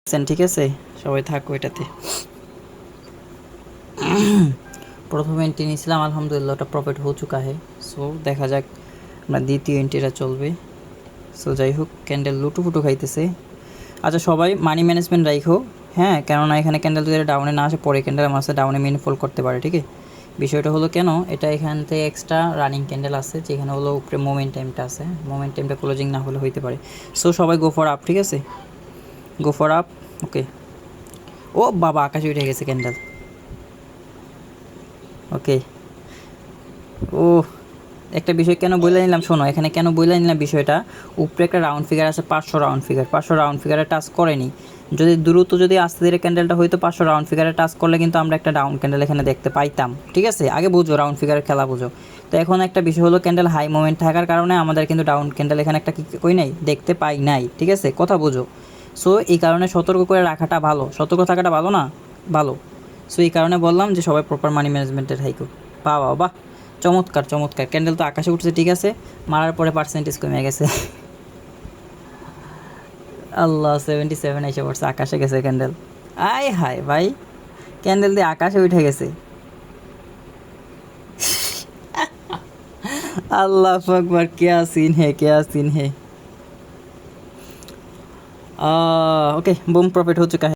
ঠিক আছে, সবাই থাকো এটাতে। প্রথম এন্ট্রি নিয়েছিলাম, আলহামদুলিল্লাহ ওটা প্রফিট হো চুকা হে। সো দেখা যাক আমরা দ্বিতীয় এন্ট্রিটা চলবে। সো যাই হোক, ক্যান্ডেল লুটুফুটু খাইতেছে। আচ্ছা সবাই মানি ম্যানেজমেন্ট রাখো, হ্যাঁ, কেননা এখানে ক্যান্ডেল যদি ডাউনে না আসে পরে ক্যান্ডেল আমার সাথে ডাউনে মেন ফল করতে পারে, ঠিক আছে। বিষয়টা হলো কেন, এটা এখান থেকে এক্সট্রা রানিং ক্যান্ডেল আছে, যেখানে হলো উপরে মোমেন্ট টাইমটা আছে, মোমেন্ট টাইমটা ক্লোজিং না হলে হইতে পারে। সো সবাই গো ফর আপ, ঠিক আছে, গো ফর আপ। ওকে, ও বাবা আকাশে উঠে গেছে ক্যান্ডেল। ওকে, ও একটা বিষয় কেন বলে নিলাম শোনো, এখানে কেন বলে নিলাম বিষয়টা, উপরে একটা রাউন্ড ফিগার আছে 500 রাউন্ড ফিগার, 500 রাউন্ড ফিগারে টাচ করেনি। যদি দ্রুত যদি আস্তে ধীরে ক্যান্ডেলটা হয়তো 500 রাউন্ড ফিগারে টাচ করলে কিন্তু আমরা একটা ডাউন ক্যান্ডেল এখানে দেখতে পাইতাম, ঠিক আছে। আগে বুঝো রাউন্ড ফিগারের খেলা বুঝো। তো এখন একটা বিষয় হলো ক্যান্ডেল হাই মোমেন্ট থাকার কারণে আমাদের কিন্তু ডাউন ক্যান্ডেল এখানে একটা কই নাই, দেখতে পাই নাই, ঠিক আছে, কথা বুঝো। সো এই কারণে সতর্ক করে রাখাটা ভালো, সতর্ক থাকাটা ভালো না, ভালো। সো এই কারণে বললাম যে সবাই প্রপার মানি ম্যানেজমেন্টের হাইকো। বাহ বাহ, চমৎকার চমৎকার, ক্যান্ডেল তো আকাশে উঠছে, ঠিক আছে, মারার পরে পার্সেন্টেজ কমে গেছে। আল্লাহ, 77 এসে পড়ছে, আকাশে গেছে ক্যান্ডেল। আয় হায় ভাই, ক্যান্ডেল দিয়ে আকাশে উঠে গেছে। আল্লাহ আকবার, क्या सीन है, क्या सीन है। ओके, बूम, प्रॉफिट हो चुका है।